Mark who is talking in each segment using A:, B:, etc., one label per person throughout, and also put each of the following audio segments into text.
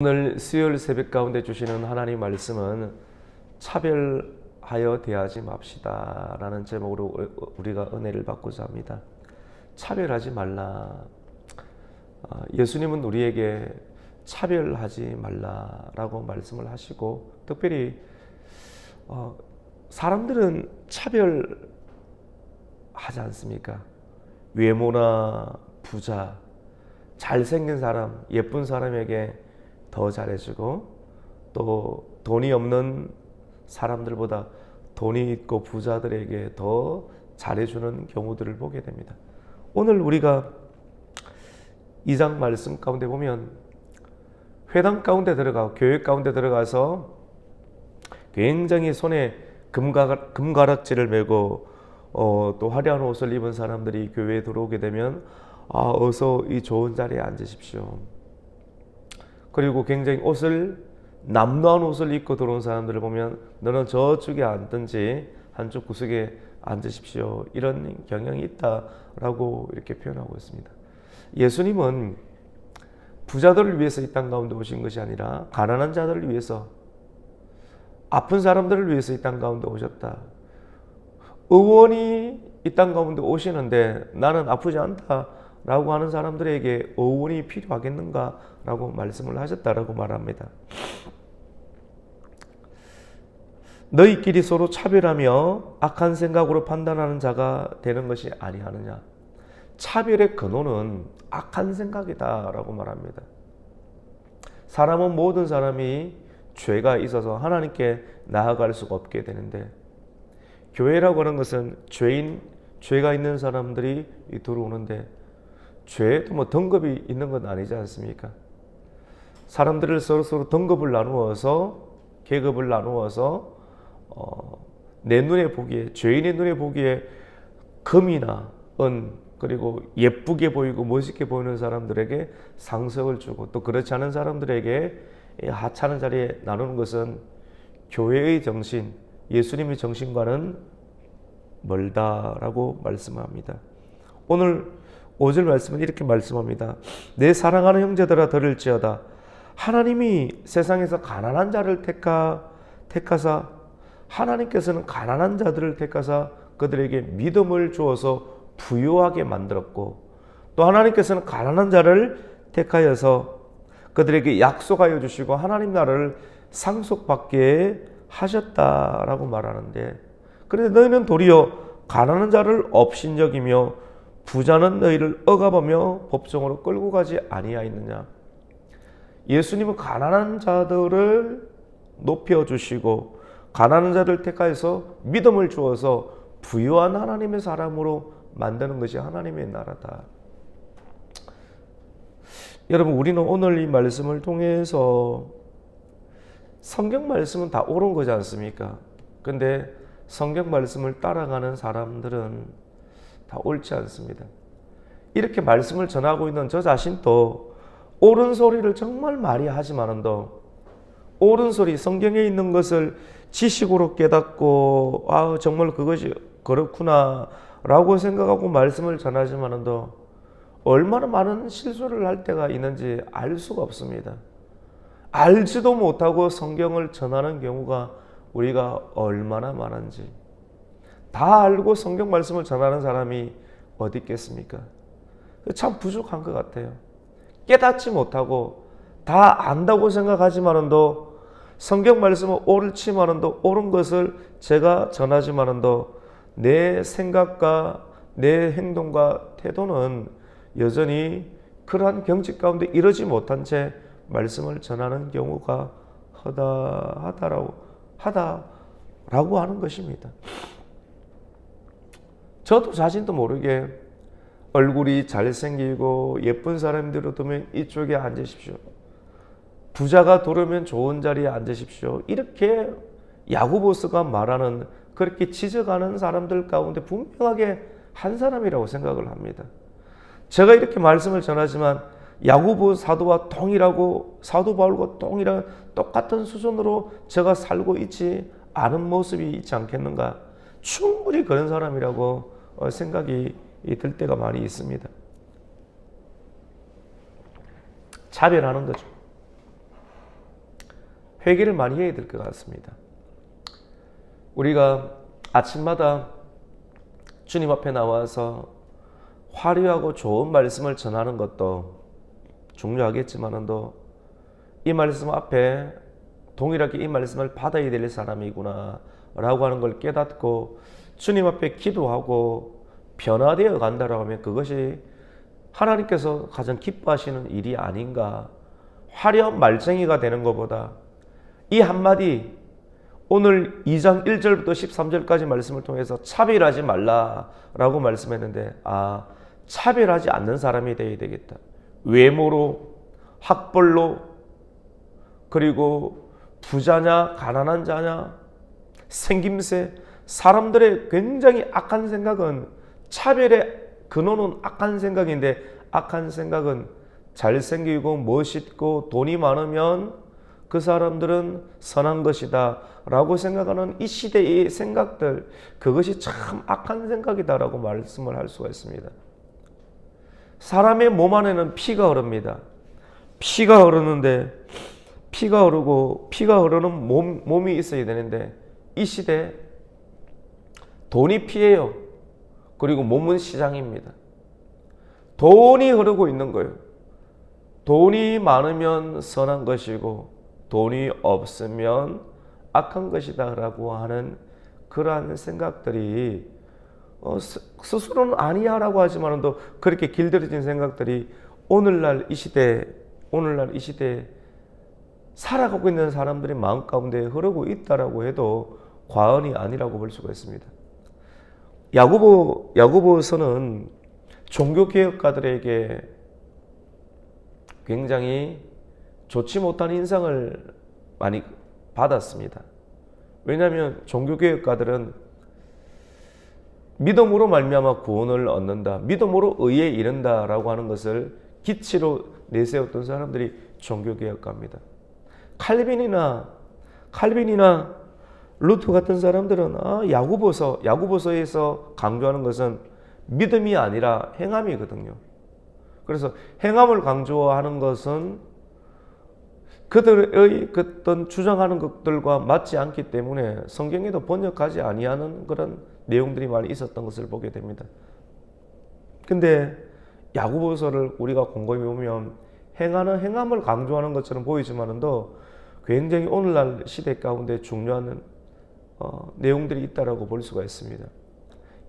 A: 오늘 수요일 새벽 가운데 주시는 하나님 말씀은 차별하여 대하지 맙시다 라는 제목으로 우리가 은혜를 받고자 합니다. 차별하지 말라. 예수님은 우리에게 차별하지 말라라고 말씀을 하시고, 특별히 사람들은 차별하지 않습니까? 외모나 부자, 잘생긴 사람, 예쁜 사람에게 더 잘해주고, 또 돈이 없는 사람들보다 돈이 있고 부자들에게 더 잘해주는 경우들을 보게 됩니다. 오늘 우리가 2장 말씀 가운데 보면 회당 가운데 들어가, 교회 가운데 들어가서 굉장히 손에 금가락지를 메고 또 화려한 옷을 입은 사람들이 교회에 들어오게 되면 어서 이 좋은 자리에 앉으십시오. 그리고 굉장히 남루한 옷을 입고 들어온 사람들을 보면 너는 저쪽에 앉든지 한쪽 구석에 앉으십시오. 이런 경향이 있다라고 이렇게 표현하고 있습니다. 예수님은 부자들을 위해서 이 땅 가운데 오신 것이 아니라 가난한 자들을 위해서, 아픈 사람들을 위해서 이 땅 가운데 오셨다. 의원이 이 땅 가운데 오시는데 나는 아프지 않다 라고 하는 사람들에게 의원이 필요하겠는가 라고 말씀을 하셨다라고 말합니다. 너희끼리 서로 차별하며 악한 생각으로 판단하는 자가 되는 것이 아니하느냐. 차별의 근원은 악한 생각이다 라고 말합니다. 사람은 모든 사람이 죄가 있어서 하나님께 나아갈 수가 없게 되는데, 교회라고 하는 것은 죄가 있는 사람들이 들어오는데, 죄에도 뭐 등급이 있는 건 아니지 않습니까? 사람들을 서로 등급을 나누어서, 계급을 나누어서 내 눈에 보기에, 죄인의 눈에 보기에 금이나 은, 그리고 예쁘게 보이고 멋있게 보이는 사람들에게 상석을 주고, 또 그렇지 않은 사람들에게 하찮은 자리에 나누는 것은 교회의 정신, 예수님의 정신과는 멀다라고 말씀합니다. 오늘 5절 말씀은 이렇게 말씀합니다. 내 사랑하는 형제들아 들을지어다. 하나님이 세상에서 가난한 자를 택하사, 하나님께서는 가난한 자들을 택하사 그들에게 믿음을 주어서 부유하게 만들었고, 또 하나님께서는 가난한 자를 택하여서 그들에게 약속하여 주시고 하나님 나라를 상속받게 하셨다라고 말하는데, 그런데 너희는 도리어 가난한 자를 업신여기며 부자는 너희를 억압하며 법정으로 끌고 가지 아니하였느냐. 예수님은 가난한 자들을 높여주시고 가난한 자를 택하여서 믿음을 주어서 부유한 하나님의 사람으로 만드는 것이 하나님의 나라다. 여러분, 우리는 오늘 이 말씀을 통해서, 성경 말씀은 다 옳은 거지 않습니까? 근데 성경 말씀을 따라가는 사람들은 다 옳지 않습니다. 이렇게 말씀을 전하고 있는 저 자신도 옳은 소리를 정말 많이 하지만도, 옳은 소리, 성경에 있는 것을 지식으로 깨닫고 정말 그것이 그렇구나 라고 생각하고 말씀을 전하지만도 얼마나 많은 실수를 할 때가 있는지 알 수가 없습니다. 알지도 못하고 성경을 전하는 경우가 우리가 얼마나 많은지. 다 알고 성경 말씀을 전하는 사람이 어디 있겠습니까? 참 부족한 것 같아요. 깨닫지 못하고 다 안다고 생각하지만도, 성경 말씀은 옳지만도 옳은 것을 제가 전하지만도 내 생각과 내 행동과 태도는 여전히 그러한 경직 가운데 이르지 못한 채 말씀을 전하는 경우가 하다라고 하는 것입니다. 저도 자신도 모르게 얼굴이 잘생기고 예쁜 사람들을 두면 이쪽에 앉으십시오. 부자가 들어오면 좋은 자리에 앉으십시오. 이렇게 야고보스가 말하는, 그렇게 지적하는 사람들 가운데 분명하게 한 사람이라고 생각을 합니다. 제가 이렇게 말씀을 전하지만 야고보 사도와 동일하고, 사도 바울과 동일한 똑같은 수준으로 제가 살고 있지 않은 모습이 있지 않겠는가? 충분히 그런 사람이라고 생각이 들 때가 많이 있습니다. 차별하는 거죠. 회개를 많이 해야 될 것 같습니다. 우리가 아침마다 주님 앞에 나와서 화려하고 좋은 말씀을 전하는 것도 중요하겠지만도 이 말씀 앞에 동일하게 이 말씀을 받아야 될 사람이구나 라고 하는 걸 깨닫고 주님 앞에 기도하고 변화되어 간다라고 하면 그것이 하나님께서 가장 기뻐하시는 일이 아닌가. 화려한 말쟁이가 되는 것보다 이 한마디, 오늘 2장 1절부터 13절까지 말씀을 통해서 차별하지 말라라고 말씀했는데, 차별하지 않는 사람이 되어야 되겠다. 외모로, 학벌로, 그리고 부자냐 가난한 자냐, 생김새, 사람들의 굉장히 악한 생각은, 차별의 근원은 악한 생각인데, 악한 생각은 잘생기고 멋있고 돈이 많으면 그 사람들은 선한 것이다 라고 생각하는 이 시대의 생각들, 그것이 참 악한 생각이다 라고 말씀을 할 수가 있습니다. 사람의 몸 안에는 피가 흐릅니다. 피가 흐르는데, 피가 흐르는 몸이 있어야 되는데, 이 시대 돈이 피예요. 그리고 몸은 시장입니다. 돈이 흐르고 있는 거예요. 돈이 많으면 선한 것이고 돈이 없으면 악한 것이다 라고 하는 그러한 생각들이 스스로는 아니야 라고 하지만 또 그렇게 길들여진 생각들이 오늘날 이 시대에 살아가고 있는 사람들의 마음 가운데 흐르고 있다라고 해도 과언이 아니라고 볼 수가 있습니다. 야고보서는 종교개혁가들에게 굉장히 좋지 못한 인상을 많이 받았습니다. 왜냐하면 종교개혁가들은 믿음으로 말미암아 구원을 얻는다, 믿음으로 의에 이른다라고 하는 것을 기치로 내세웠던 사람들이 종교개혁가입니다. 칼빈이나 루트 같은 사람들은 야고보서에서 강조하는 것은 믿음이 아니라 행함이거든요. 그래서 행함을 강조하는 것은 그들의 어떤 주장하는 것들과 맞지 않기 때문에 성경에도 번역하지 아니하는 그런 내용들이 많이 있었던 것을 보게 됩니다. 근데 야고보서를 우리가 곰곰이 보면 행하는 행함을 강조하는 것처럼 보이지만도 굉장히 오늘날 시대 가운데 중요한 내용들이 있다라고 볼 수가 있습니다.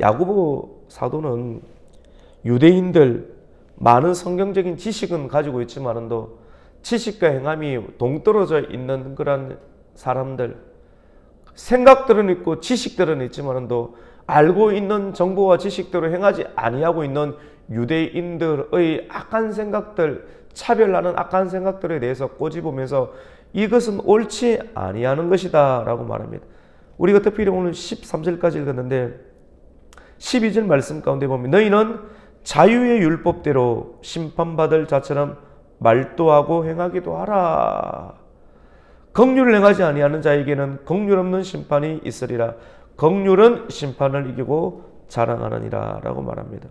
A: 야고보 사도는 유대인들 많은 성경적인 지식은 가지고 있지만도 지식과 행함이 동떨어져 있는 그런 사람들, 생각들은 있고 지식들은 있지만도 알고 있는 정보와 지식대로 행하지 아니하고 있는 유대인들의 악한 생각들, 차별하는 악한 생각들에 대해서 꼬집으면서 이것은 옳지 아니하는 것이다 라고 말합니다. 우리가 특별히 오늘 13절까지 읽었는데 12절 말씀 가운데 보면 너희는 자유의 율법대로 심판받을 자처럼 말도하고 행하기도 하라. 긍휼을 행하지 아니하는 자에게는 긍휼 없는 심판이 있으리라. 긍휼은 심판을 이기고 자랑하느니라 라고 말합니다.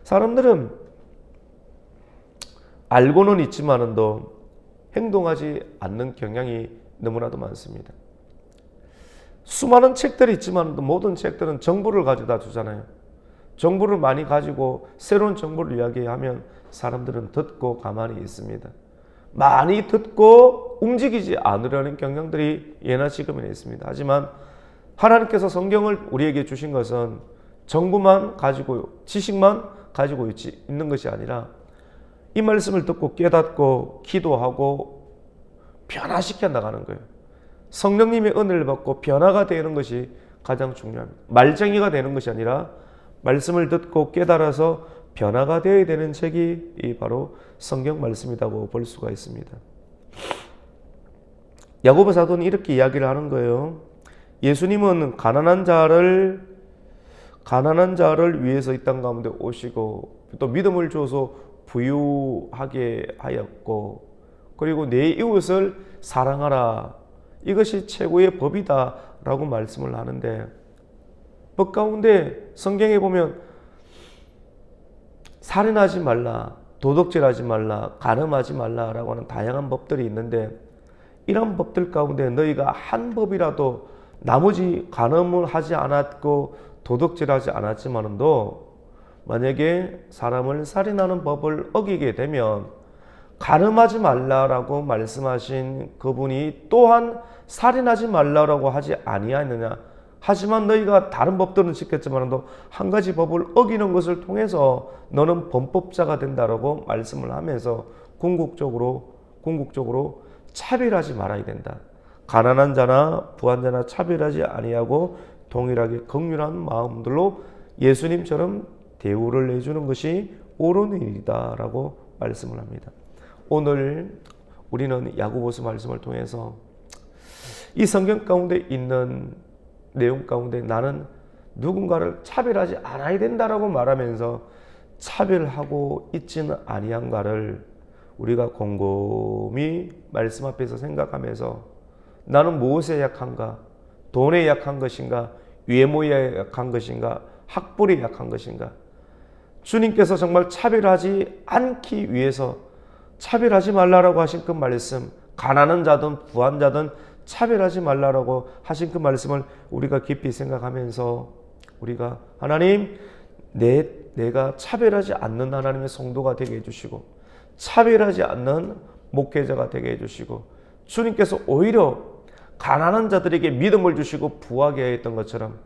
A: 사람들은 알고는 있지만도 행동하지 않는 경향이 너무나도 많습니다. 수많은 책들이 있지만 모든 책들은 정보를 가져다 주잖아요. 정보를 많이 가지고 새로운 정보를 이야기하면 사람들은 듣고 가만히 있습니다. 많이 듣고 움직이지 않으려는 경향들이 예나 지금이나 있습니다. 하지만 하나님께서 성경을 우리에게 주신 것은 정보만 가지고 지식만 가지고 있는 것이 아니라 이 말씀을 듣고 깨닫고 기도하고 변화시켜 나가는 거예요. 성령님의 은혜를 받고 변화가 되는 것이 가장 중요합니다. 말쟁이가 되는 것이 아니라 말씀을 듣고 깨달아서 변화가 되어야 되는 책이 바로 성경 말씀이라고 볼 수가 있습니다. 야고보 사도는 이렇게 이야기를 하는 거예요. 예수님은 가난한 자를 위해서 이 땅 가운데 오시고 또 믿음을 줘서 부유하게 하였고, 그리고 내 이웃을 사랑하라, 이것이 최고의 법이다 라고 말씀을 하는데, 법 가운데 성경에 보면 살인하지 말라, 도둑질하지 말라, 간음하지 말라라고 하는 다양한 법들이 있는데 이런 법들 가운데 너희가 한 법이라도 나머지 간음을 하지 않았고 도둑질하지 않았지만도 만약에 사람을 살인하는 법을 어기게 되면 간음하지 말라라고 말씀하신 그분이 또한 살인하지 말라라고 하지 아니하느냐. 하지만 너희가 다른 법들은 지켰지만도 한 가지 법을 어기는 것을 통해서 너는 범법자가 된다라고 말씀을 하면서 궁극적으로 차별하지 말아야 된다. 가난한 자나 부한 자나 차별하지 아니하고 동일하게 긍휼한 마음들로 예수님처럼 대우를 해주는 것이 옳은 일이다라고 말씀을 합니다. 오늘 우리는 야고보서 말씀을 통해서 이 성경 가운데 있는 내용 가운데 나는 누군가를 차별하지 않아야 된다라고 말하면서 차별하고 있지는 아니한가를 우리가 곰곰이 말씀 앞에서 생각하면서 나는 무엇에 약한가? 돈에 약한 것인가? 외모에 약한 것인가? 학벌에 약한 것인가? 주님께서 정말 차별하지 않기 위해서 차별하지 말라라고 하신 그 말씀, 가난한 자든 부한 자든 차별하지 말라라고 하신 그 말씀을 우리가 깊이 생각하면서 우리가 하나님, 내가 차별하지 않는 하나님의 성도가 되게 해주시고 차별하지 않는 목회자가 되게 해주시고 주님께서 오히려 가난한 자들에게 믿음을 주시고 부하게 했던 것처럼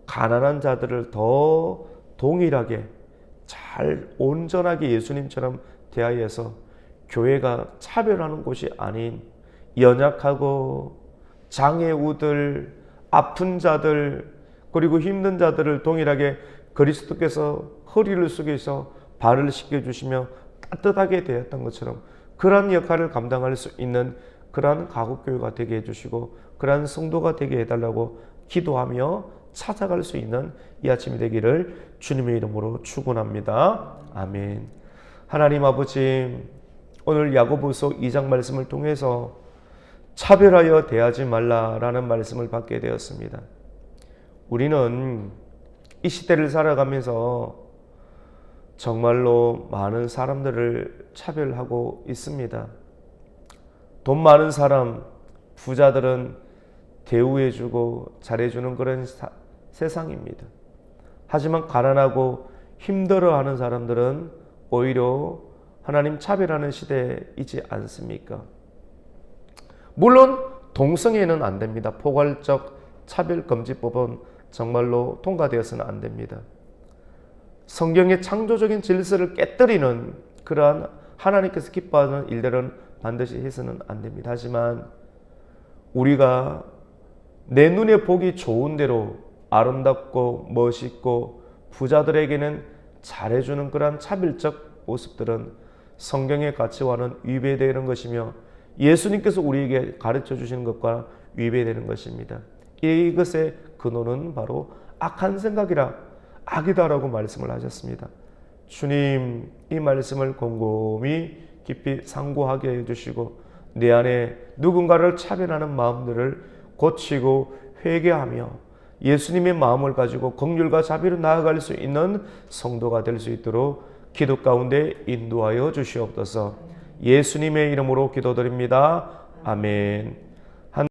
A: 가난한 자들을 더 동일하게 잘 온전하게 예수님처럼 대하여서 교회가 차별하는 곳이 아닌 연약하고 장애우들, 아픈 자들, 그리고 힘든 자들을 동일하게 그리스도께서 허리를 숙여서 발을 씻겨주시며 따뜻하게 대했던 것처럼 그러한 역할을 감당할 수 있는 그러한 가국교회가 되게 해주시고 그러한 성도가 되게 해달라고 기도하며 찾아갈 수 있는 이 아침이 되기를 주님의 이름으로 축원합니다. 아멘. 하나님 아버지, 오늘 야고보서 2장 말씀을 통해서 차별하여 대하지 말라라는 말씀을 받게 되었습니다. 우리는 이 시대를 살아가면서 정말로 많은 사람들을 차별하고 있습니다. 돈 많은 사람, 부자들은 대우해주고 잘해주는 그런 세상입니다. 하지만 가난하고 힘들어하는 사람들은 오히려 하나님 차별하는 시대이지 않습니까? 물론 동성애는 안 됩니다. 포괄적 차별금지법은 정말로 통과되어서는 안 됩니다. 성경의 창조적인 질서를 깨뜨리는 그러한 하나님께서 기뻐하는 일들은 반드시 해서는 안 됩니다. 하지만 우리가 내 눈에 보기 좋은 대로 아름답고 멋있고 부자들에게는 잘해주는 그러한 차별적 모습들은 성경의 가치와는 위배되는 것이며 예수님께서 우리에게 가르쳐 주시는 것과 위배되는 것입니다. 이것의 근원은 바로 악한 생각이라 악이다라고 말씀을 하셨습니다. 주님, 이 말씀을 곰곰이 깊이 상고하게 해주시고 내 안에 누군가를 차별하는 마음들을 고치고 회개하며 예수님의 마음을 가지고 긍휼과 자비로 나아갈 수 있는 성도가 될 수 있도록 기도 가운데 인도하여 주시옵소서. 예수님의 이름으로 기도드립니다. 아멘.